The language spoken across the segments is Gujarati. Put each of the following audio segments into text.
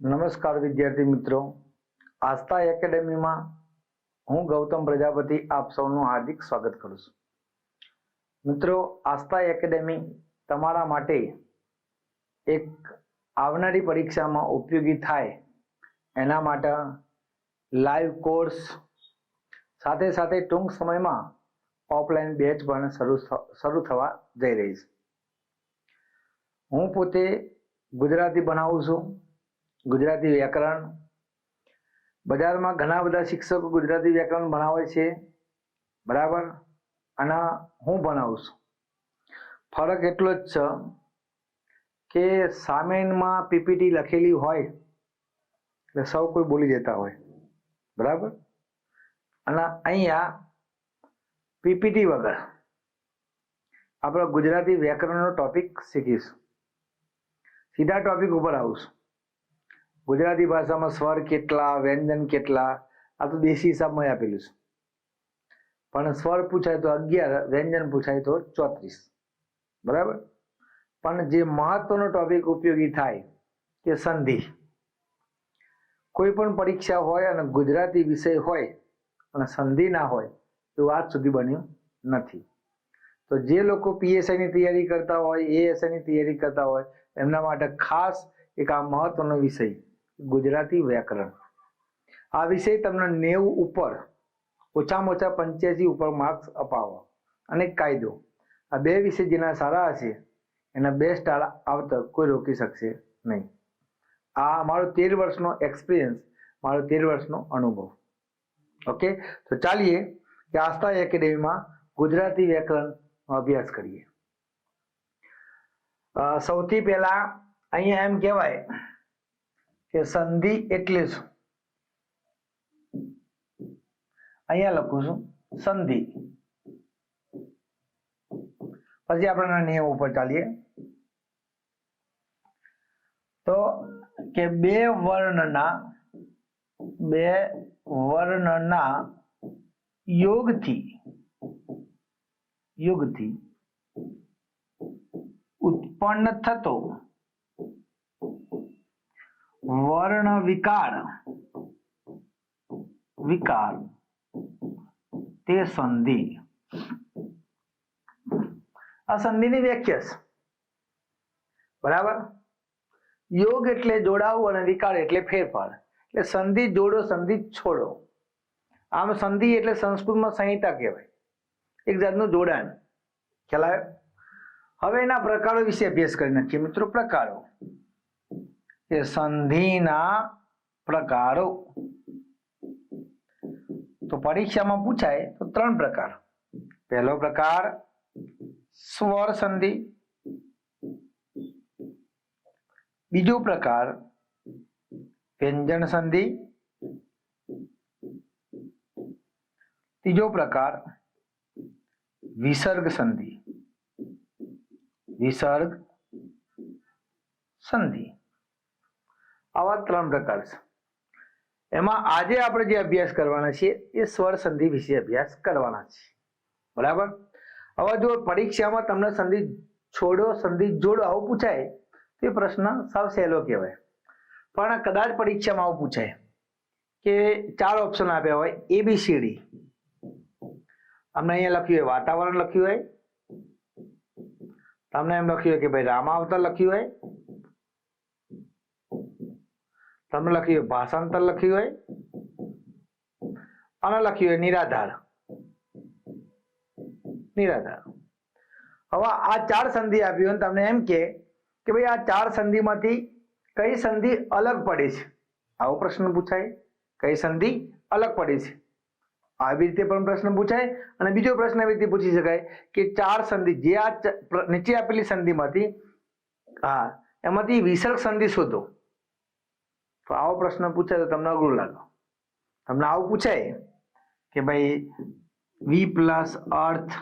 નમસ્કાર વિદ્યાર્થી મિત્રો, આસ્થા એકેડેમીમાં હું ગૌતમ પ્રજાપતિ આપ સૌનું હાર્દિક સ્વાગત કરું છું. મિત્રો, આસ્થા એકેડેમી તમારા માટે એક આવનારી પરીક્ષામાં ઉપયોગી થાય એના માટે લાઈવ કોર્સ સાથે સાથે ટૂંક સમયમાં ઓફલાઈન બેચ પણ શરૂ થવા જઈ રહી છે. હું પોતે ગુજરાતી ભણાવું છું, ગુજરાતી વ્યાકરણ. બજારમાં ઘણા બધા શિક્ષકો ગુજરાતી વ્યાકરણ ભણાવે છે, બરાબર, અને હું ભણાવું છું. ફરક એટલો જ છે કે સામેનમાં પીપીટી લખેલી હોય એટલે સૌ કોઈ બોલી દેતા હોય, બરાબર, અને અહીંયા પીપીટી વગર આપણે ગુજરાતી વ્યાકરણનો ટોપિક શીખીશું. સીધા ટોપિક ઉપર આવીશું. ગુજરાતી ભાષામાં સ્વર કેટલા, વ્યંજન કેટલા, આ તો દેશી હિસાબમાં આપેલું છે. પણ સ્વર પૂછાય તો 11, વ્યંજન પૂછાય તો 34, બરાબર. પણ જે મહત્વનો ટોપિક ઉપયોગી થાય કે સંધિ. કોઈ પણ પરીક્ષા હોય અને ગુજરાતી વિષય હોય અને સંધિ ના હોય એવું આજ સુધી બન્યું નથી. તો જે લોકો પીએસઆઈની તૈયારી કરતા હોય, એએસઆઈની તૈયારી કરતા હોય, એમના માટે ખાસ એક આ મહત્વનો વિષય ગુજરાતી વ્યાકરણ. આ વિષય તમને 90 ઉપર ઓછામાં ઓછા 85 ઉપર માર્ક્સ અપાવો. અને કાયદો, આ બે વિષય જેના સારા હશે એના બેસ્ટ આવતા કોઈ રોકી શકશે નહીં. આ મારો 13 વર્ષનો એક્સપિરિયન્સ, મારો 13 વર્ષનો અનુભવ. ઓકે, તો ચાલીએ કે આસ્થા એકેડેમીમાં ગુજરાતી વ્યાકરણનો અભ્યાસ કરીએ. સૌથી પહેલા અહીંયા એમ કહેવાય કે સંધિ એટલે શું. અહીંયા લખું છું સંધિ. પછી આપણે નિયમ ઉપર ચાલીએ. તો કે બે વર્ણના યોગથી ઉત્પન્ન થતો વર્ણ વિકાર તે સંધિ. આ સંધિની વ્યાખ્યા છે, બરાબર. યોગ એટલે જોડાવું અને વિકાર એટલે ફેરફાર. એટલે સંધિ જોડો, સંધિ છોડો. આમ સંધિ એટલે સંસ્કૃતમાં સંહિતા કહેવાય, એક જાતનું જોડાણ. ખ્યાલ આવ્યો? હવે એના પ્રકારો વિશે અભ્યાસ કરી નાખીએ મિત્રો. પ્રકારો કે સંધિના પ્રકારો. તો પરીક્ષામાં પૂછાય તો 3 પ્રકાર. પહેલો પ્રકાર સ્વર સંધિ, બીજો પ્રકાર વ્યંજન સંધિ, ત્રીજો પ્રકાર વિસર્ગ સંધિ. આવા 3 પ્રકાર છે. એમાં આજે આપણે જે અભ્યાસ કરવાના છીએ એ સ્વર સંધિ વિશે અભ્યાસ કરવાના છે, બરાબર. હવે જો પરીક્ષામાં તમને સંધિ છોડો, સંધિ જોડો આવું પૂછાય તો એ પ્રશ્ન સાવ સહેલો કહેવાય. પણ કદાચ પરીક્ષામાં આવું પૂછાય કે 4 ઓપ્શન આપ્યા હોય, ABCD. તમને અહીંયા લખ્યું હોય વાતાવરણ લખ્યું હોય, તમને એમ લખ્યું હોય કે ભાઈ રામાવતાર લખ્યું હોય, તમને લખ્યું હોય ભાષાંતર લખ્યું હોય, અને લખ્યું હોય નિરાધાર. હવે આ 4 સંધિ આપી હોય તમને એમ કે ભાઈ આ 4 સંધિમાંથી કઈ સંધિ અલગ પડે છે. આવો પ્રશ્ન પૂછાય, કઈ સંધિ અલગ પડે છે. આવી રીતે પણ પ્રશ્ન પૂછાય. અને બીજો પ્રશ્ન એવી રીતે પૂછી શકાય કે 4 સંધિ જે આ નીચે આપેલી સંધિમાંથી એમાંથી વિસર્ગ સંધિ શોધો. તો આવો પ્રશ્ન પૂછાય તો તમને અઘરું લાગે. તમને આવું પૂછાય કે ભાઈ વી પ્લસ અર્થ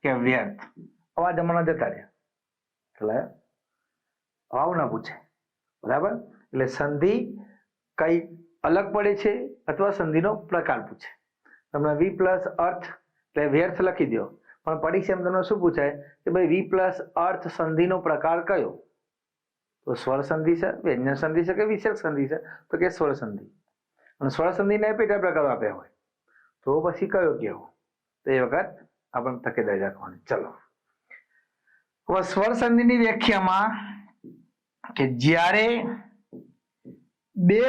કે વ્યર્થ, આવા જમાના જતા રહ્યા. આવું ના પૂછાય, બરાબર. એટલે સંધિ કઈ અલગ પડે છે અથવા સંધિનો પ્રકાર પૂછે. તમને વી પ્લસ અર્થ એટલે વ્યર્થ લખી દો. પણ પરીક્ષામાં તમને શું પૂછાય કે ભાઈ વી પ્લસ અર્થ સંધિનો પ્રકાર કયો. તો સ્વર સંધિ છે, વ્યંજન સંધિ છે કે વિસર્ગ સંધિ છે? તો કે સ્વર સંધિ. અને સ્વર સંધિના પેટા પ્રકારો આપ્યા હોય તો પછી કયો કેવો, તો એ વખત આપણે તકેદારી રાખવાની. ચલો, હવે સ્વર સંધિની વ્યાખ્યામાં કે જ્યારે બે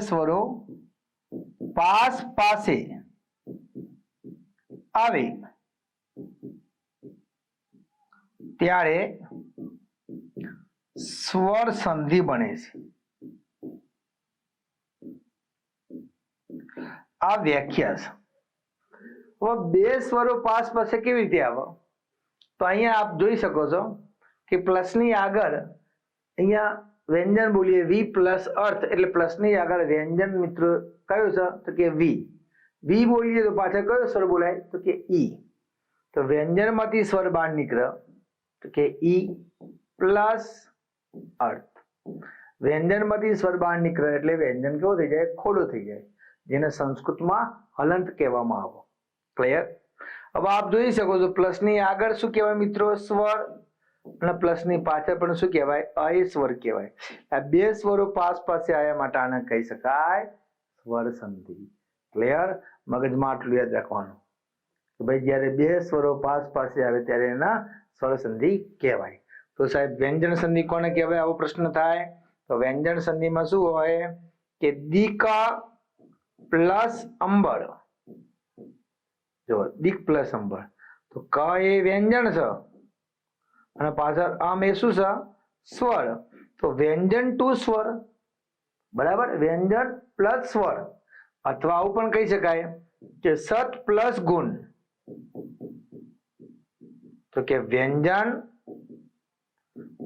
સ્વરો પાસ પાસે આવે ત્યારે સ્વર સંધિ બને છે. આ વ્યાખ્યા છે. હવે બે સ્વરો પાસ પાસે કેવી રીતે આવે? તો અહીંયા આપ જોઈ શકો છો કે પ્લસની આગળ અહીંયા વ્યંજન બોલીએ વી પ્લસ અર્થ, એટલે પ્લસની આગળ વ્યંજન મિત્રો કયું છે? તો કે વી. વી બોલીએ તો પાછળ કયો સ્વર બોલાય? તો કે ઈ. તો વ્યંજનમાંથી સ્વર બહાર નીકળે તો કે ઈ પ્લસ અર્થ. વ્યંજનમાંથી સ્વર બહાર નીકળે એટલે વ્યંજન કેવો થઈ જાય? ખોડો થઈ જાય, જેને સંસ્કૃતમાં હલંત કહેવામાં આવે. ક્લિયર? હવે આપ જોઈ શકો છો પ્લસની આગળ શું કહેવાય મિત્રો? સ્વર. અને પ્લસની પાછળ પણ શું કહેવાય? અય સ્વર કહેવાય. આ બે સ્વરો પાસ પાસે આવ્યા માટે આને કહી શકાય સ્વર સંધિ. ક્લિયર? મગજમાં આટલું યાદ રાખવાનું કે ભાઈ જ્યારે બે સ્વરો પાસ પાસે આવે ત્યારે એના સ્વર સંધિ કહેવાય. તો સાહેબ વ્યંજન સંધિ કોને કહેવાય? આવો પ્રશ્ન થાય તો વ્યંજન સંધિમાં શું હોય કે દીક પ્લસ અંબર. જો દીક પ્લસ અંબર, તો ક એ વ્યંજન છે અને પાછળ આમ એ શું છે? સ્વર. તો વ્યંજન ટુ સ્વર, બરાબર? વ્યંજન પ્લસ સ્વર. અથવા આવું પણ કહી શકાય કે સત પ્લસ ગુણ. તો કે વ્યંજન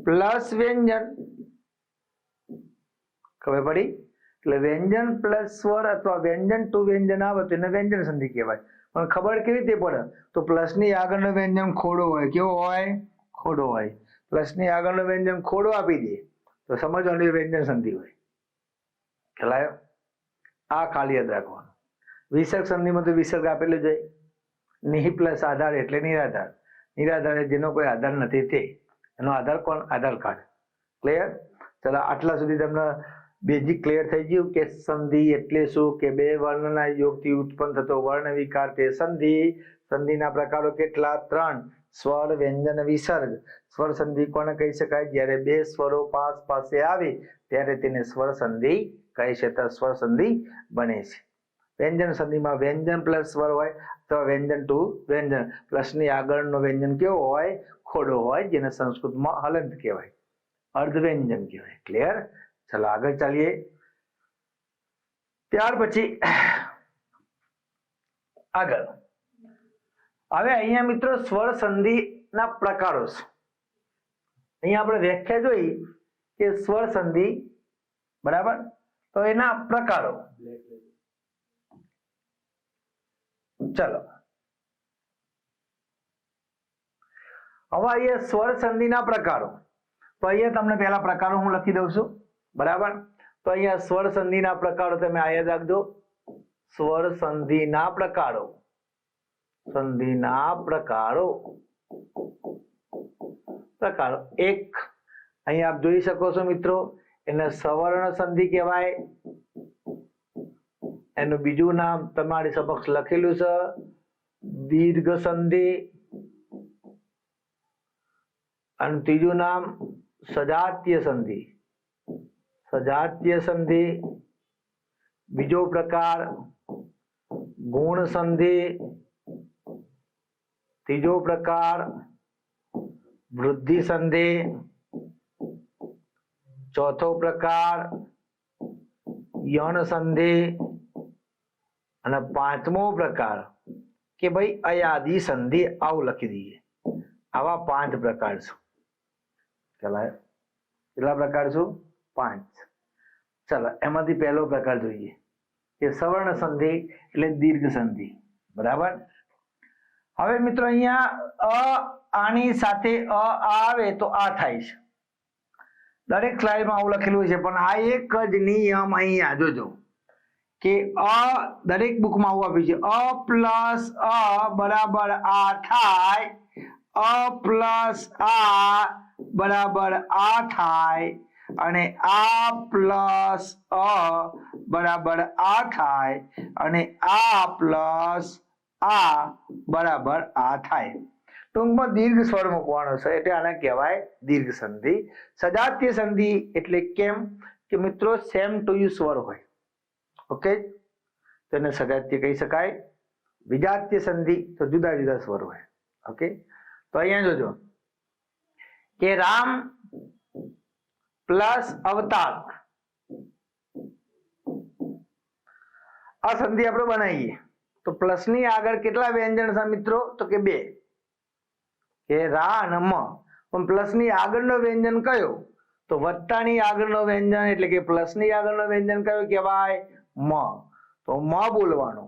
પ્લસ વ્યંજન. ખબર પડી? એટલે વ્યંજન પ્લસ સ્વર અથવા વ્યંજન ટુ વ્યંજન આવે તો એને વ્યંજન સંધિ કહેવાય. પણ ખબર કેવી રીતે પડે? તો પ્લસની આગળનો વ્યંજન ખોડો હોય. કેવો હોય? ખોડો હોય. પ્લસની આગળનો વ્યંજન ખોડો આપી દે તો સમજવાનું વ્યંજન સંધિ હોય. ખ્યાલ? આ ખાલી યાદ રાખવાનું. વિસર્ગ સંધિમાં તો વિસર્ગ આપેલું જ હોય. નિહિ પ્લસ આધાર એટલે નિરાધાર. નિરાધાર જેનો કોઈ આધાર નથી તે. એનો આધાર કોણ? આધાર કાર્ડ. ક્લિયર? ચલો, આટલા સુધી તમને બેઝિક ક્લિયર થઈ ગયું કે સંધિ એટલે શું, કે બે વર્ણના યોગથી ઉત્પન્ન થતો વર્ણ વિકાર તે સંધિ. સંધિના પ્રકારો કેટલા? 3: સ્વર, વ્યંજન, વિસર્ગ. સ્વર સંધિ કોને કહી શકાય? જ્યારે બે સ્વરો પાસ પાસે આવે ત્યારે તેને સ્વર સંધિ કહે છે, તો સ્વર સંધિ બને છે. વ્યંજન સંધિમાં વ્યંજન પ્લસ સ્વર હોય તો વ્યંજન ટુ વ્યંજન. પ્લસની આગળનો વ્યંજન કેવો હોય? ખોડો હોય, જેને સંસ્કૃતમાં હલંત કહેવાય, અર્ધવ્યંજન કહેવાય. ક્લિયર? ચલો આગળ ચાલીએ. ત્યાર પછી આગળ હવે અહીંયા મિત્રો સ્વર સંધિના પ્રકારો છે. અહીંયા આપણે વ્યાખ્યા જોઈ કે સ્વર સંધિ, બરાબર? તો એના પ્રકારો. ચલો, હવે અહીંયા સ્વર સંધિના પ્રકારો. તો અહીંયા તમને પહેલા પ્રકારો હું લખી દઉં છું, બરાબર? તો અહીંયા સ્વર સંધિના પ્રકારો તમે આ યાદ રાખજો. સ્વર સંધિના પ્રકારો. સંધિના પ્રકારો. પ્રકારો એક અહીંયા આપ જોઈ શકો છો મિત્રો, એને સવર્ણ સંધિ કહેવાય. એનું બીજું નામ તમારી સમક્ષ લખેલું છે દીર્ઘ સંધિ. અને ત્રીજું નામ સજાતીય સંધિ. સજાતીય સંધિ. બીજો પ્રકાર ગુણ સંધિ. ત્રીજો પ્રકાર વૃદ્ધિ સંધિ. ચોથો પ્રકાર યણ સંધિ. અને પાંચમો પ્રકાર કે ભાઈ અયાદી સંધિ. આવું લખી દઈએ. આવા 5 પ્રકાર છે. કેટલા પ્રકાર છે? 5. ચલો, એમાંથી પહેલો પ્રકાર જોઈએ કે સવર્ણ સંધિ એટલે દીર્ઘ સંધિ. બરાબર? હવે મિત્રો અહીંયા આની સાથે આવે તો આ થાય છે. દરેક સ્લાઇડમાં આવું લખેલું છે, પણ આ એક જ નિયમ અહીંયા જોજો કે દરેક બુકમાં આવું આપ્યું છે. અ પ્લસ અ બરાબર આ થાય અ પ્લસ આ બરાબર આ થાય અને આ પ્લસ અ બરાબર આ થાય અને આ પ્લસ આ બરાબર આ થાય. ટૂંકમાં દીર્ઘ સ્વર મૂકવાનો છે એટલે આને કહેવાય દીર્ઘ સંધિ. સજાતીય સંધિ એટલે કેમ કે મિત્રો સેમ ટુ યુ સ્વર હોય. ઓકે, તેને સજાતીય કહી શકાય. વિજાતીય સંધિ તો જુદા જુદા સ્વર હોય. ઓકે, તો અહીંયા જોજો કે રામ પ્લસ અવતાર આ સંધિ આપણે બનાવીએ તો પ્લસ ની આગળ કેટલા વ્યંજન છે મિત્રો? તો કે 2, કે રા અને મ. પણ પ્લસ ની આગળનો વ્યંજન કયો? તો વત્તા ની આગળનો વ્યંજન એટલે કે પ્લસ ની આગળનો વ્યંજન કયો કહેવાય? મ. તો મ બોલવાનો.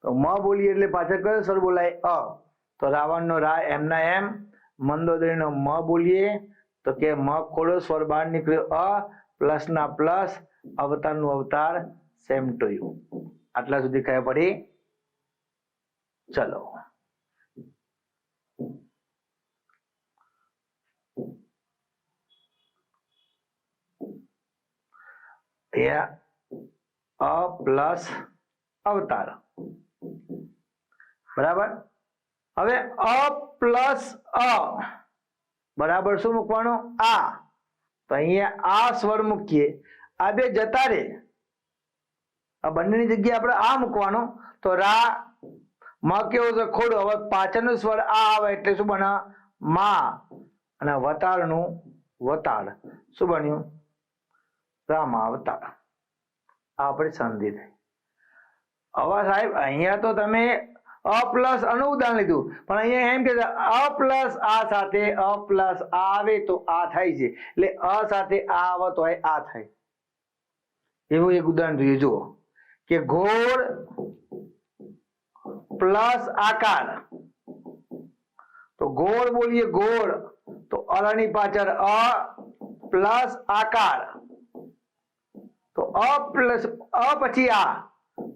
તો મ બોલીએ એટલે પાછળ કયો સ્વર બોલાય? અ. તો રાવણનો રા એમના એમ, મંદોદરીનો મ બોલીએ તો કે મ ખોડો સ્વર બહાર નીકળ્યો અ, પ્લસ ના પ્લસ, અવતારનું અવતાર, સેમ ટુ યુ. આટલા સુધી ખબર પડી? ચલો અ પ્લસ અવતાર બરાબર. હવે અ પ્લસ અ બરાબર શું મૂકવાનો? આ. તો અહીંયા આ સ્વર મૂકીએ, આ બે જતા રે, આ બંનેની જગ્યાએ આપણે આ મૂકવાનો. તો રા મ કેવો છે? ખોડો. હવે પાછળનો સ્વર આ આવે એટલે શું બને? મા. અને વતાળનું વતાળ. શું બન્યું? રામાવતાર. આ આપણી સંધિ થઈ. હવે સાહેબ અહીંયા તો તમે અ પ્લસ આનું ઉદાહરણ લીધું, પણ અહીંયા એમ કે અ પ્લસ આ સાથે અ પ્લસ આ આવે તો આ થાય છે, એટલે અ સાથે આ આવે તો આ થાય. એવું એક ઉદાહરણ જોઈએ. જુઓ કે ઘોડ પ્લસ આકાર. તો ગોળ બોલીએ ગોળ તો અની પાછળ અ પ્લસ આકાર. તો અ પ્લસ અ પછી આ,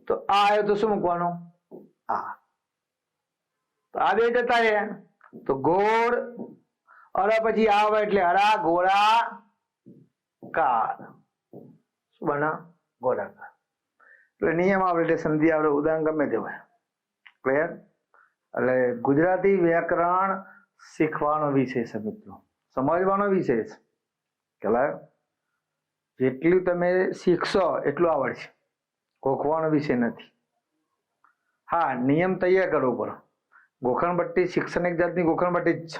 તો આ આવ્યો તો શું મૂકવાનું? આ. તો આ બે જતા રહ્યા તો ગોળ અરા પછી આવે એટલે હરા ઘોડા કાર. શું બને? ગોળાકાર. એટલે નિયમ આવે એટલે સંધિ આવે, ઉદાહરણ ગમે તે હોય. ક્લિયર? એટલે ગુજરાતી વ્યાકરણ શીખવાનો વિષય છે મિત્રો, સમજવાનો વિષય છે. ખ્યાલ? જેટલું તમે શીખશો એટલું આવડશે, ગોખવાનો વિષય નથી. હા, નિયમ તૈયાર કરવો પડે. ગોખણપટ્ટી શિક્ષણ એક જાતની ગોખણપટ્ટી જ છે.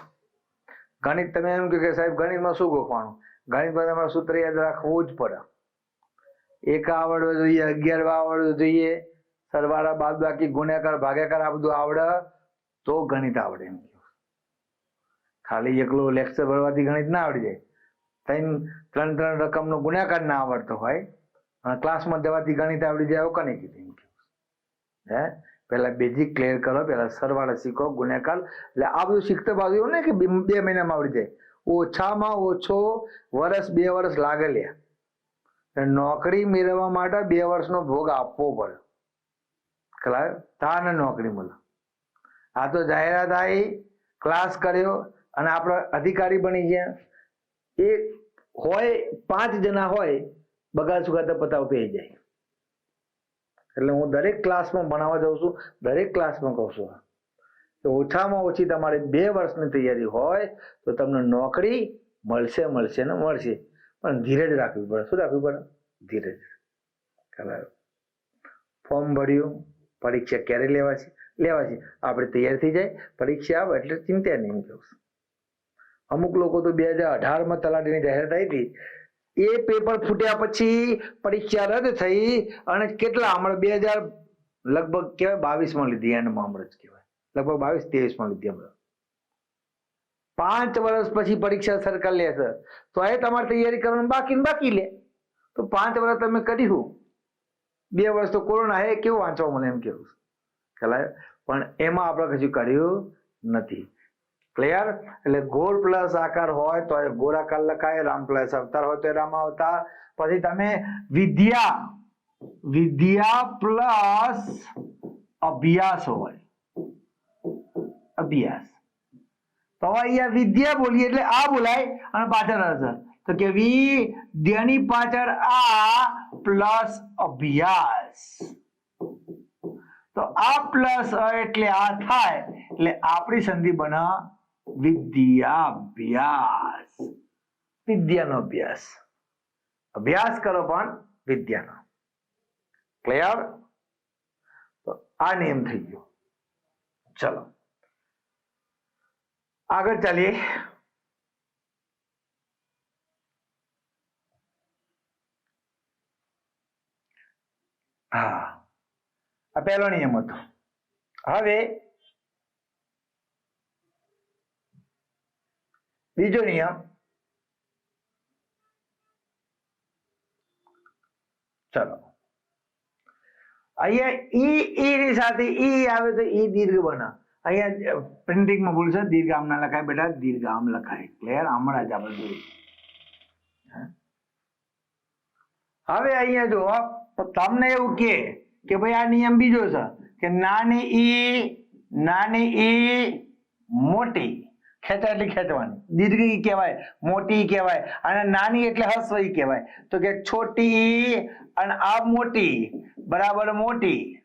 ગણિત તમે એમ કે સાહેબ ગણિતમાં શું ગોખવાનું? ગણિતમાં તમારે સૂત્ર યાદ રાખવું જ પડે. એક આવડવો જોઈએ, 11 આવડવું જોઈએ, સરવાળા બાદબાકી ગુણાકાર ભાગાકાર આ બધું આવડે તો ગણિત આવડે. એમ ખાલી એકલો લેક્ચર ભરવાથી ગણિત ના આવડી જાય. ત્રણ રકમનો ગુણાકાર ના આવડતો હોય અને ક્લાસમાં જવાથી ગણિત આવડી જાય એવું કને કીધું? હે, પહેલા બેઝિક ક્લિયર કરો, પહેલા સરવાળા શીખો, ગુણાકાર. એટલે આ બધું શીખતા બાજુ એવું ને કે 2 મહિનામાં આવડી જાય. ઓછામાં ઓછો વર્ષ 2 વર્ષ લાગે લે. નોકરી મેળવવા માટે 2 વર્ષનો ભોગ આપવો પડે. ખરા? તાને નોકરી મળે. આ તો જાહેરાત આવી, ક્લાસ કર્યો અને આપણે અધિકારી બની ગયા. એ હોય 5 જણા હોય, બગાડ સુગાતા પતાવ પી જાય. એટલે હું દરેક ક્લાસમાં ભણાવવા જાઉં છું, દરેક ક્લાસમાં કહું છું કે ઓછામાં ઓછી તમારે 2 વર્ષની તૈયારી હોય તો તમને નોકરી મળશે ને મળશે. પણ ધીરજ રાખવી પડે. શું રાખવી પડે? ધીરજ. ખબર? ફોર્મ ભર્યું, પરીક્ષા ક્યારે લેવાશે? આપણે તૈયાર થઈ જાય, પરીક્ષા આવે એટલે ચિંતા નહીં. કહું છું અમુક લોકો તો 2018માં તલાટીની જાહેરાત આવી હતી, એ પેપર ફૂટ્યા પછી પરીક્ષા રદ થઈ અને કેટલા હમણાં 2000 લગભગ કહેવાય 22માં લીધી. એન્ડમાં હમણાં જ કહેવાય લગભગ 22-23માં લીધી. હમણાં 5 વર્ષ પછી પરીક્ષા સરકાર લેશે તો એ તમારે તૈયારી કરવાનું બાકી લે. તો 5 વર્ષ તમે કર્યું, 2 વર્ષ તો કોરોના હે, કેવું વાંચવા મને એમ કેવું ખ્યાલ? પણ એમાં આપણે કશું કર્યું નથી. ક્લિયર? એટલે ગોળ પ્લસ આકાર હોય તો એ ગોળાકાર લખાય, રામ પ્લસ અવતાર હોય તો રામ અવતાર. પછી તમે વિદ્યા પ્લસ અભ્યાસ હોય, અભ્યાસ. તો અહીંયા વિદ્યા બોલીએ એટલે આ બોલાય અને પાછળ હશે તો કે વિદ્યાની પાછળ આ પ્લસ અભ્યાસ તો આ પ્લસ એટલે આ થાય એટલે આપણી સંધિ બને વિદ્યાભ્યાસ વિદ્યાનો અભ્યાસ અભ્યાસ કરો પણ વિદ્યાનો ક્લિયર તો આ નિયમ થઈ ગયો ચલો આગળ ચાલીએ હા આ પહેલો નિયમ હતો હવે બીજો નિયમ ચલો અહીંયા ઈ ની સાથે ઈ આવે તો ઈ દીર્ઘ બને અહીંયા પ્રિન્ટિંગમાં ભૂલ છે દીર્ઘ આમ ના લખાય બેટા દીર્ઘ આમ લખાય ક્લિયર હમણાં જ આપણે જોયું હવે અહીંયા જો તમને એવું કે ભાઈ આ નિયમ બીજો છે કે નાની ઈ મોટી ખેંચા એટલે ખેંચવાની દીર્ઘ ઈ કહેવાય મોટી કહેવાય અને નાની એટલે હસ્વ ઈ કહેવાય તો કે છોટી અને આ મોટી બરાબર મોટી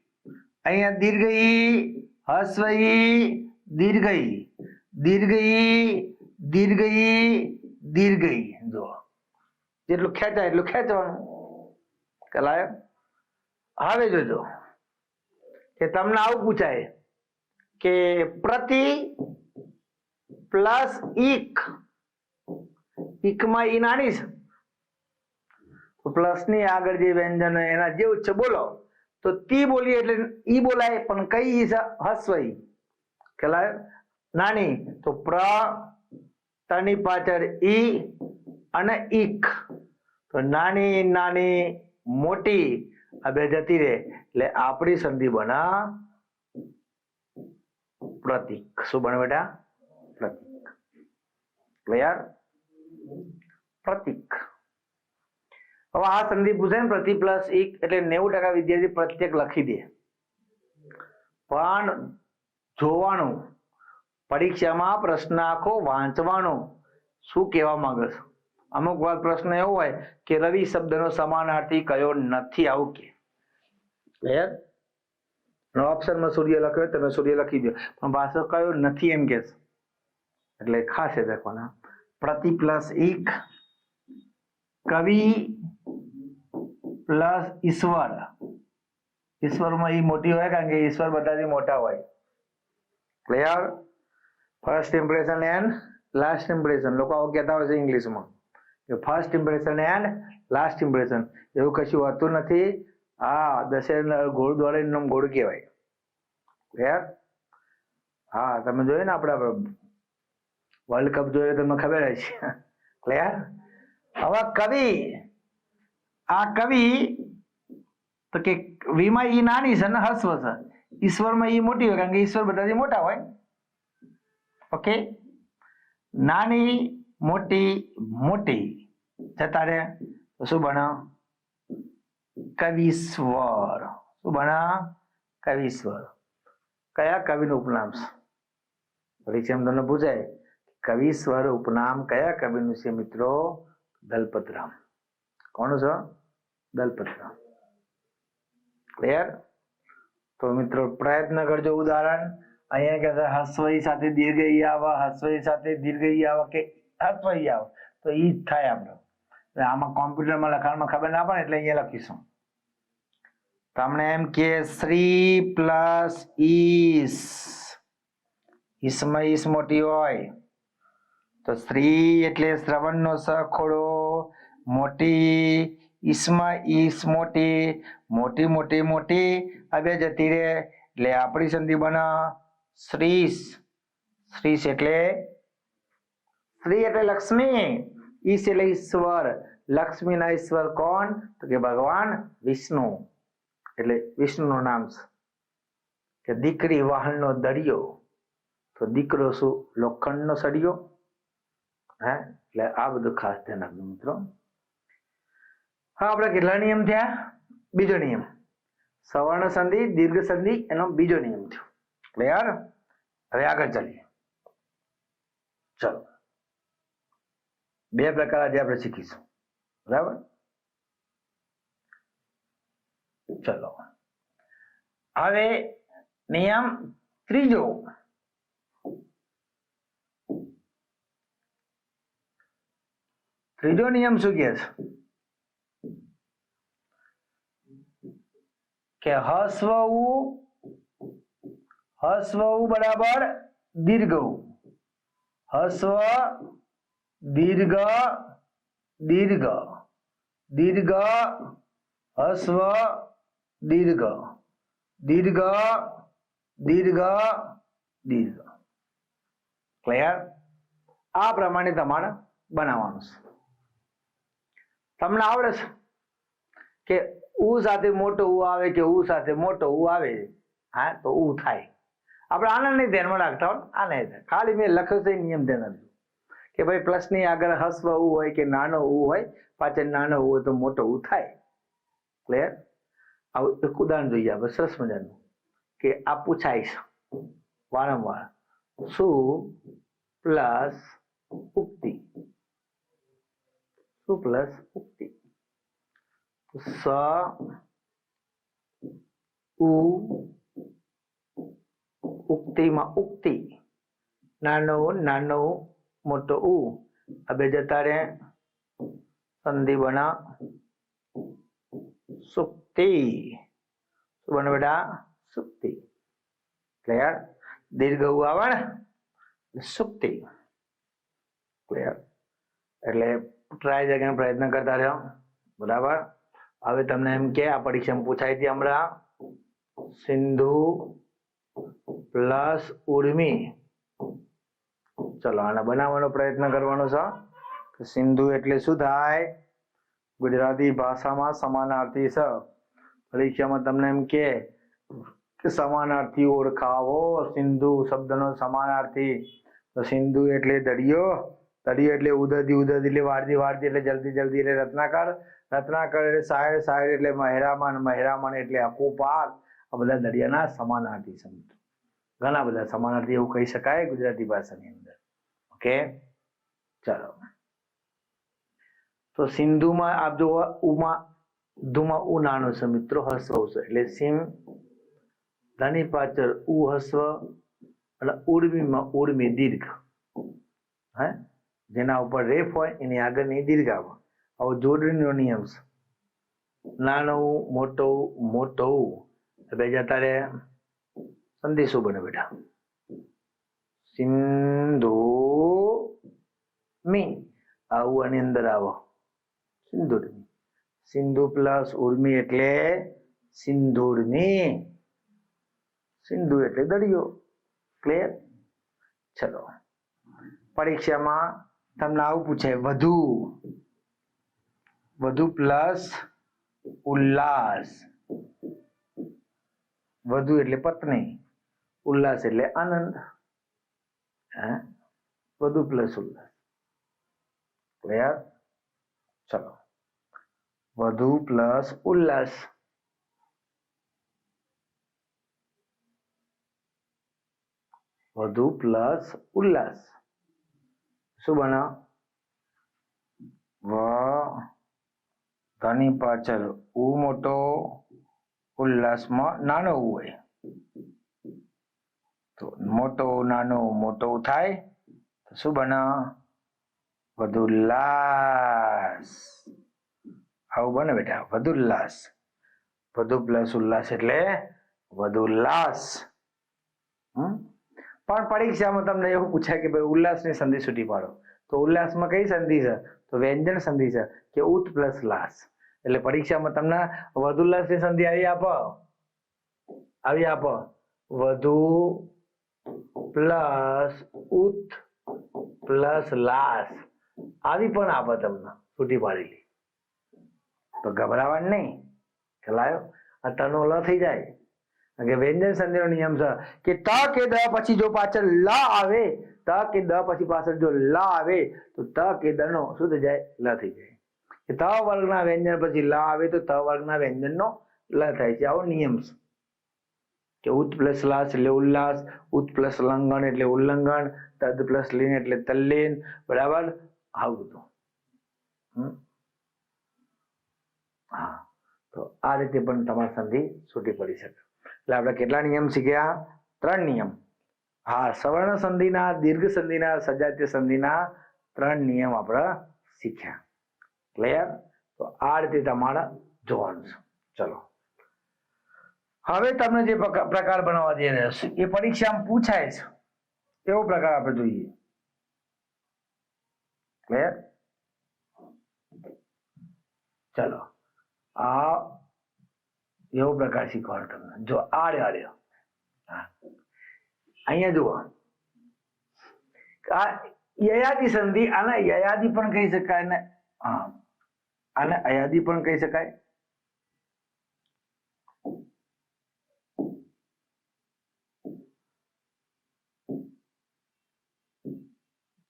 અહીંયા દીર્ઘ ઈ હસ્વ ઈ દીર્ઘ ઈ દીર્ઘ ઈ દીર્ઘ ઈ દીર્ઘ ઈ જો જેટલું ખેંચાય એટલું ખેંચવાનું કલાય હવે જોજો કે તમને આવું પૂછાય કે પ્રતિ પ્લસ ઈક માં ઈ નાની છે તો પ્લસ ની આગળ જે વ્યંજન એના જેવું છે બોલો તો તી બોલીએ એટલે ઈ બોલાય પણ કઈ ઈ છે હસ્વ ઈ કહેવાય નાની તો તની પાછળ ઈ અને ઈક તો નાની નાની મોટી આ બે જતી રહે એટલે આપણી સંધિ બના પ્રતીક શું બને બેટા પ્રતીક ક્લિયર પ્રતીક હવે આ સંધિ પૂછાય ને પ્રતિ પ્લસ એક એટલે 90% વિદ્યાર્થી પ્રત્યેક લખી દે પણ જોવાનું પરીક્ષામાં પ્રશ્ન આખો વાંચવાનો શું કહેવા માંગે છે અમુક વાર પ્રશ્ન એવો હોય કે રવિ શબ્દનો સમાનાર્થી કયો નથી આવું કે ક્લિયર નો ઓપ્શનમાં સૂર્ય લખ્યો તમે સૂર્ય લખી દો પણ પાછો કયો નથી એમ કે એટલે ખાસ યાદ રાખવાના પ્રતિ પ્લસ એક કવિ પ્લસ ઈશ્વર ઈશ્વરમાં ઈ મોટી હોય કારણ કે ઈશ્વર બધાથી મોટા હોય clear first impression and last impression લોકો આવું કહેતા હોય છે ઇંગ્લિશમાં કે first impression and last impression એવું કશું હોતું નથી હા દશેરા ઘોડ દોડે નામ ઘોડ કહેવાય ક્લિયર હા તમે જોયું ને આપણા વર્લ્ડ કપ જોયો તમને ખબર હશે ક્લિયર હવે કવિ આ કવિ તો કે વીમાં ઈ નાની છે ને હસ્વ છે ઈશ્વરમાં ઈ મોટી હોય કારણ કે ઈશ્વર બધાથી મોટા હોય ઓકે નાની મોટી મોટી જતા રે તો શું બને કવિશ્વર શું બને કવિશ્વર કયા કવિનું ઉપનામ છે પરીક્ષામાં તમને પૂછાય કવિશ્વર ઉપનામ કયા કવિનું છે મિત્રો દલપતરામ કોણ છે દલપતરામ ક્લિયર તો મિત્રો પ્રયત્ન કરજો ઉદાહરણ અહીંયા કે હસ્વઈ સાથે દીર્ઘ ઈ આવે હસ્વઈ સાથે દીર્ઘ ઈ આવે કે હસ્વઈ આવે તો ઈ જ થાય આપણે આમાં કોમ્પ્યુટરમાં લખાણમાં ખબર ના પડે એટલે અહીંયા લખીશું તમને એમ કે શ્રી પ્લસ ઈસ ઈસમાં ઈસ મોટી હોય તો શ્રી એટલે શ્રવણનો સ ખોડો મોટી ઈસમાં ઈસ મોટી મોટી મોટી મોટી હવે જતી રે એટલે આપણી સંધિ બને શ્રીસ શ્રીસ એટલે શ્રી એટલે લક્ષ્મી ઈશ એટલે ઈશ્વર લક્ષ્મી ના ઈશ્વર કોણ તો કે ભગવાન વિષ્ણુ એટલે વિષ્ણુનું નામ છે કે દીકરી વાહનનો દરિયો તો દીકરો શું લોખંડનો સળિયો હે એટલે આ બધું ખાસ ધ્યાન રાખજો મિત્રો હા આપણે કેટલા નિયમ થયા બીજો નિયમ સવર્ણ સંધિ દીર્ઘ સંધિ એનો બીજો નિયમ થયો ક્લિયર હવે આગળ ચાલીએ ચલો, બે પ્રકાર આજે આપણે શીખીશું, બરાબર? ચલો, હવે નિયમ ત્રીજો. ત્રીજો નિયમ શું કહે છે કે હસ્વ ઉ બરાબર દીર્ઘ ઉ. હસ્વ દીર્ઘ દીર્ઘ દીર્ઘ હસ્વ દીર્ઘ દીર્ઘ દીર્ઘ દીર્ઘ. ક્લિયર? આ પ્રમાણે તમારે બનાવવાનું છે. તમને આવડે છે કે ઉ સાથે મોટો ઉ આવે કે ઉ સાથે મોટો ઉ આવે? હા, તો ઉ થાય. આપણે આને નહીં ધ્યાનમાં રાખતા હોય, આને ખાલી મેં લખ્યો છે નિયમ ધ્યાન રાખજો કે ભાઈ પ્લસ ની આગળ હસ્વ ઉ હોય કે નાનો ઉ હોય, પાછળ નાનો ઉ હોય તો મોટો ઉ થાય. ક્લિયર? આવું એક ઉદાહરણ જોઈએ આપણે સરસ મજાનું કે આ પૂછાય છે વારંવાર, શું પ્લસ ઉક્તિ. શું પ્લસ ઉક્તિ? સ ઉ ઉક્તિમાં ઉક્તિ, નાનો નાનો મોટો ઉ, આ બે જતા રે સંધિ બના સુક્તિ. શું બને બેટા? સુક્તિ. ક્લિયર? દીર્ઘ ઉ આવે ને સુક્તિ. ક્લિયર? એટલે ટ્રાય જગ્યા પ્રયત્ન કરતા રહ્યો, બરાબર? હવે તમને એમ કે આ પરીક્ષામાં પૂછાઈ હતી હમણાં, સિંધુ પ્લસ ઉર્મી. ચલો, આને બનાવવાનો પ્રયત્ન કરવાનો છે. સિંધુ એટલે શું થાય? ગુજરાતી ભાષામાં સમાનાર્થી છે. પરીક્ષામાં તમને એમ કે સમાનાર્થી ઓળખાવો. સિંધુ શબ્દનો સમાનાર્થી. તો સિંધુ એટલે દરિયો, દરિયો એટલે ઉદયથી, ઉદય એટલે વારથી, વારથી એટલે જલ્દી, જલ્દી એટલે રત્નાકર, રત્નાકર એટલે સાહેર, સાહેર એટલે મહેરામણ, મહેરામણ એટલે આખું પાક. આ બધા દરિયાના સમાનાર્થી છે. ઘણા બધા સમાનાર્થી એવું કહી શકાય ગુજરાતી ભાષાની અંદર. ઓકે, ચાલો. તો સિંધુમાં આપ જો ઉમાં ધુમાં ઉ નાનો છે મિત્રો, હસ્વ છે એટલે સિમ, ધની પાછળ ઉ હસ્વ અને ઉર્મીમાં ઉર્મી દીર્ઘ. હે, જેના ઉપર રેફ હોય એની આગળની દીર્ઘ આવે. આવો જોડણીનો નિયમ છે. નાનો ઉ મોટો ઉ મોટો ઉ, બે જતા રે સંધિ શું બને બેટા? સિંધુ મી. આવું આની અંદર આવો સિંધુર્મી. સિંધુ પ્લસ ઉર્મી એટલે સિંધુર્મી. સિંધુ એટલે દરિયો. ક્લિયર? ચલો, પરીક્ષામાં તમને આવું પૂછે વધુ, વધુ પ્લસ ઉલ્લાસ. વધુ એટલે પત્ની, ઉલ્લાસ એટલે આનંદ. વધુ પ્લસ ઉલ્લાસ. ક્લિયર? ચલો, વધુ પ્લસ ઉલ્લાસ. વધુ પ્લસ ઉલ્લાસ શું બને? વ ધની પાછળ ઉ મોટો, ઉલ્લાસમાં નાનો ઉ હોય તો મોટો નાનો મોટો થાય તો શું બને? વધુલ્લાસ. આવું બને બેટા, વધુલ્લાસ. વધુ પ્લસ ઉલ્લાસ એટલે વધુલ્લાસ. પણ પરીક્ષામાં તમને એવું પૂછાય કે ભાઈ ઉલ્લાસની સંધિ છૂટી પાડો, તો ઉલ્લાસમાં કઈ સંધિ છે? તો વ્યંજન સંધિ છે કે ઉત પ્લસ લાસ. એટલે પરીક્ષામાં તમને વધુલ્લાસની સંધિ આવી આપો વધુ પ્લસ ઉત પ્લસ લાસ આવી પણ આપો તમને છૂટી પાડેલી. તો ગભરાવાનું નહીં, ચલાયો આ તનો લ થઈ જાય. કે વ્યંજન સંધિનો નિયમ છે કે ત કે દ પછી જો પાછળ લ આવે, ત કે દ પછી પાછળ જો લ આવે તો ત કે દ નો શું થઈ જાય? લ થઈ જાય. કે ત વર્ગના વ્યંજન પછી લ આવે તો ત વર્ગના વ્યંજનનો લ થાય છે. આવો નિયમ છે કે ઉત પ્લસ લાસ એટલે ઉલ્લાસ, ઉત પ્લસ લંઘન એટલે ઉલ્લંઘન, તદ પ્લસ લીન એટલે તલ્લીન, બરાબર, આવું બધું. હા, તો આ રીતે પણ તમારી સંધિ છૂટી પડી શકે. એટલે આપણે કેટલા નિયમ શીખ્યા? 3 નિયમ. હા, સવર્ણ સંધિના, દીર્ઘ સંધિના, સજાતીય સંધિના 3 નિયમ આપણે શીખ્યા. ક્લિયર? તો આ રીતે તમારે જોવાનું છે. ચલો, હવે તમને જે પ્રકાર બનાવવા જઈ રહ્યો છે એ પરીક્ષામાં પૂછાય છે એવો પ્રકાર આપણે જોઈએ. ક્લિયર? ચલો, આ એવો પ્રકાર શીખવાડો તમને. જો આર્યો અહીંયા જુઓ, આ યયાદી સંધિ, આને યયાદી પણ કહી શકાય ને આને અયાદી પણ કહી શકાય.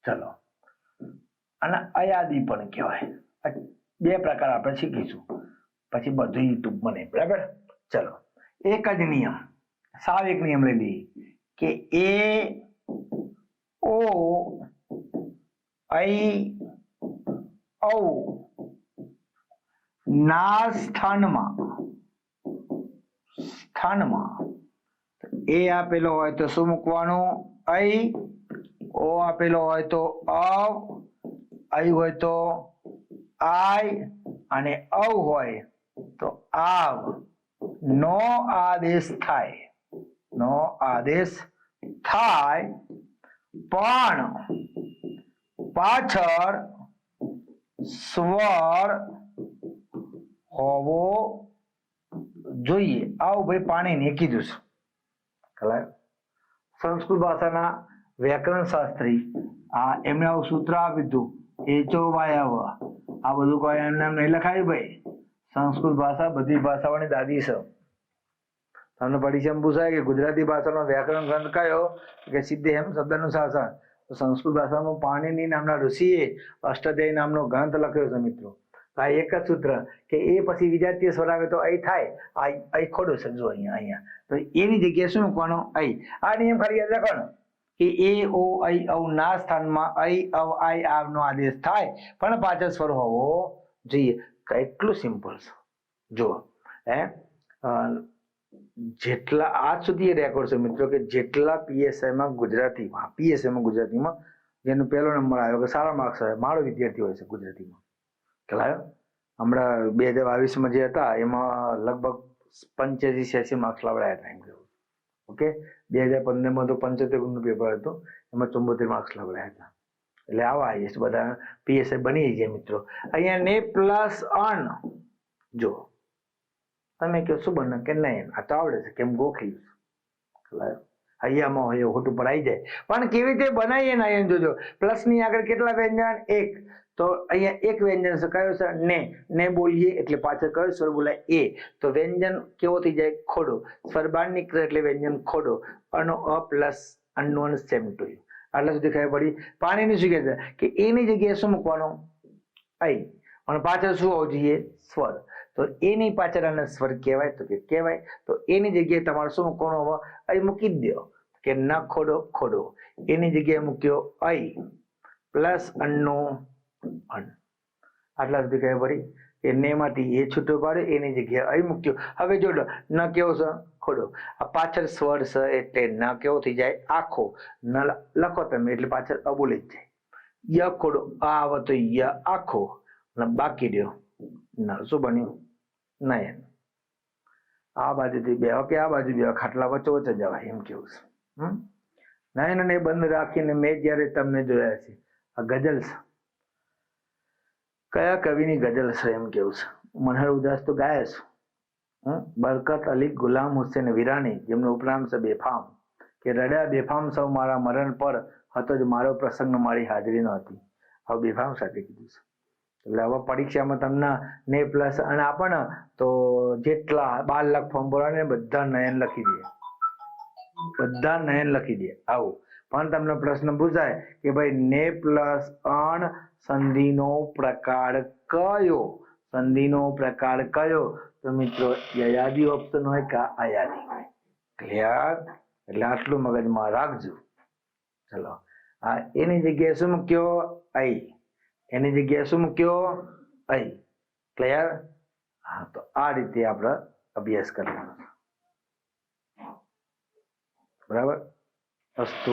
ચલો, અને અયાદી પણ કહેવાય. 2 પ્રકાર આપણે શીખીશું, પછી બધું યુટ્યુબ બને. બરાબર? ચલો, એક જ નિયમ, સાવ એક નિયમ લઈ લઈએ કે એ ઓ ઐ ઔ ના સ્થાનમાં એ આપેલો હોય તો શું મૂકવાનું? ઐ. ઓ આપેલો હોય તો અવ, ઐ હોય તો આય, અને ઔ હોય તો આવ. નો આદેશ થાય, પણ પાછળ સ્વર હોવો જોઈએ. આવું ભાઈ પાણીને કીધું છે. સંસ્કૃત ભાષાના વ્યાકરણ શાસ્ત્રી એમને આવું સૂત્ર આપ્યું હતું, એચો વાયવ. આ બધું કોઈ એમને નહીં લખાયું ભાઈ. સંસ્કૃત ભાષા બધી ભાષાઓની દાદી છે. તમને પરીક્ષામાં પૂછાય કે ગુજરાતી ભાષાનો વ્યાકરણ ગ્રંથ કયો, કે સિદ્ધેમ શબ્દનું શાસન. તો સંસ્કૃત ભાષામાં પાણીની નામના ઋષિએ અષ્ટાધ્યાયી નામનો ગ્રંથ લખ્યો છે મિત્રો. આ એક જ સૂત્ર કે એ પછી વિજાતીય સ્વર આવે તો અહીં થાય, અહીં ખોડો છે. જો અહીંયા તો એની જગ્યાએ શું મૂકવાનું? અહીં. આ નિયમ ખાલી યાદ રાખવાનો કે એ ઓ ઐ ઔ ના સ્થાનમાં ઐ ઔ આય આવનો આદેશ થાય, પણ પાછળ સ્વર હોવો જોઈએ. કેટલું સિમ્પલ છે જુઓ. જેટલા આજ સુધી રેકોર્ડ છે મિત્રો કે જેટલા પીએસઆઈમાં ગુજરાતીમાં જેનો પહેલો નંબર આવ્યો કે સારા માર્ક્સ આવ્યા, મારો વિદ્યાર્થી હોય છે ગુજરાતીમાં. ખ્યાલ આવ્યો? હમણાં 2022માં જે હતા એમાં લગભગ 85-86 માર્ક્સ લાવડાયા હતા એમ કેવું. ઓકે, 2015માં તો 75 નું પેપર હતું, એમાં 74 માર્ક્સ લાવડાયા હતા. એટલે આવા આઈએસ બધા પીએસઆઈ બની જાય મિત્રો. અહીંયા ને પ્લસ અન જો તમે કહો શું બને કે નહીં, આ તો આવડે છે કેમ ગોખી અહીંયામાં હોય હોટ ઉપર આવી જાય. પણ કેવી રીતે બનાવીએ ને અહીંયા જોજો. પ્લસ ની આગળ કેટલા વ્યંજન? 1. તો અહીંયા એક વ્યંજન છે, કયો છે? ને બોલીએ એટલે પાછળ કયો સ્વર બોલાય? એ. તો વ્યંજન કેવો થઈ જાય? ખોડો. સ્વર બહાર નીકળે એટલે વ્યંજન ખોડો. અનો અ plus unknown same to you. આટલા સુધી ખબર પડી. પાણીની શું કહે છે કે એની જગ્યાએ શું મૂકવાનું? અહીં. અને પાછળ શું હોવું જોઈએ? સ્વર. તો એની પાછળ આને સ્વર કહેવાય તો કે કહેવાય. તો એની જગ્યાએ તમારે શું મૂકવાનું? હવે અહીં મૂકી દો કે ન ખોડો ખોડો. એની જગ્યાએ મૂક્યો અહીં પ્લસ અનનો અન. આટલા સુધી ખબર પડી કે ને માંથી એ છૂટો પાડ્યો, એની જગ્યાએ અહીં મૂક્યો. હવે જોડો ન કેવો છે? ખોડો. આ પાછળ સ્વર છે એટલે ન કેવો થઈ જાય? આખો. ન લખો તમે એટલે પાછળ અબોલી જ જાય. ય ખોડો આ આવે તો ય આખો, બાકી રહ્યો ન. શું બન્યું? નયન. આ બાજુથી બે કે આ બાજુ બે, ખાટલા વચ્ચે વચ્ચે જવાય એમ કેવું છે. નયનને બંધ રાખીને મેં જ્યારે તમને જોયા છે. આ ગઝલ છે. કયા કવિની ગઝલ છે એમ કેવું છે? મનહર ઉદાસ તો ગાય છે. બરકત અલી ગુલામ હુસેન વિરાણી, જેમનું ઉપનામ છે બેફામ, કે રડ્યા બેફામ સૌ મારા મરણ પર, હતો જ મારો પ્રસંગ મારી હાજરી ન હતી. હવે બેફામ સાથે કીધું છે. એટલે હવે પરીક્ષામાં તમને ને પ્લસ અને આપણને તો જેટલા 12 લાખ ફોર્મ ભરવાને બધા નયન લખી દે. આવું પણ તમને પ્રશ્ન પૂછાય કે ભાઈ ને પ્લસ અણ સંધિનો પ્રકાર કયો? તો મિત્રો યયાદી ઓપ્શન હોય કે અયાદી હોય. ક્લિયર? એટલે આટલું મગજમાં રાખજો. ચલો, હા, એની જગ્યાએ શું મૂક્યો? આઈ. એની જગ્યાએ શું મૂક્યો? આઈ. ક્લિયર? હા, તો આ રીતે આપણે અભ્યાસ કરવાનો. બરાબર? અસ્તુ.